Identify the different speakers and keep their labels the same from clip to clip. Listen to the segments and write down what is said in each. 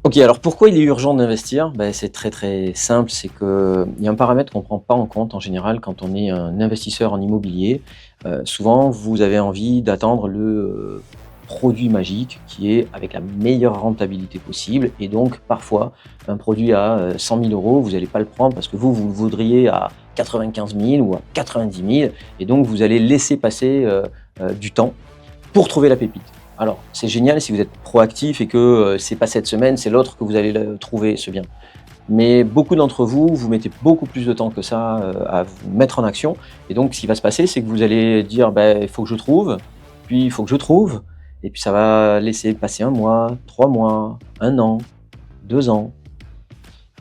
Speaker 1: Ok, alors pourquoi il est urgent d'investir? C'est très très simple, c'est qu'il y a un paramètre qu'on ne prend pas en compte en général quand on est un investisseur en immobilier. Souvent, vous avez envie d'attendre le produit magique qui est avec la meilleure rentabilité possible. Et donc, parfois, un produit à 100 000 euros, vous n'allez pas le prendre parce que vous le voudriez à 95 000 ou à 90 000. Et donc, vous allez laisser passer du temps pour trouver la pépite. Alors, c'est génial si vous êtes proactif et que c'est pas cette semaine, c'est l'autre que vous allez le trouver, ce bien. Mais beaucoup d'entre vous, vous mettez beaucoup plus de temps que ça à vous mettre en action. Et donc, ce qui va se passer, c'est que vous allez dire, il faut que je trouve, puis il faut que je trouve, et puis ça va laisser passer 1 mois, 3 mois, 1 an, 2 ans.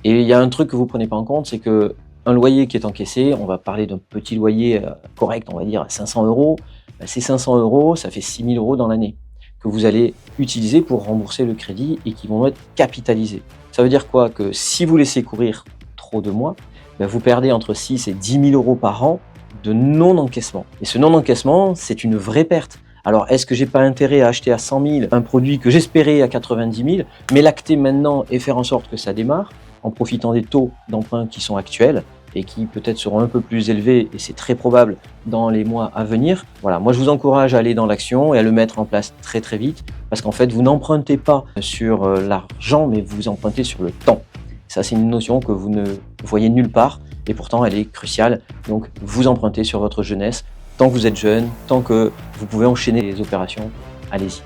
Speaker 1: Et il y a un truc que vous prenez pas en compte, c'est que un loyer qui est encaissé, on va parler d'un petit loyer correct, on va dire à 500 euros. Ces 500 euros, ça fait 6 000 euros dans l'année que vous allez utiliser pour rembourser le crédit et qui vont être capitalisés. Ça veut dire quoi? Que si vous laissez courir trop de mois, vous perdez entre 6 et 10 000 euros par an de non-encaissement. Et ce non-encaissement, c'est une vraie perte. Alors, est-ce que j'ai pas intérêt à acheter à 100 000 un produit que j'espérais à 90 000, mais l'acter maintenant et faire en sorte que ça démarre, en profitant des taux d'emprunt qui sont actuels et qui peut-être seront un peu plus élevés, et c'est très probable dans les mois à venir. Voilà, moi je vous encourage à aller dans l'action et à le mettre en place très très vite, parce qu'en fait vous n'empruntez pas sur l'argent, mais vous empruntez sur le temps. Ça, c'est une notion que vous ne voyez nulle part, et pourtant elle est cruciale. Donc vous empruntez sur votre jeunesse. Tant que vous êtes jeune, tant que vous pouvez enchaîner les opérations, allez-y.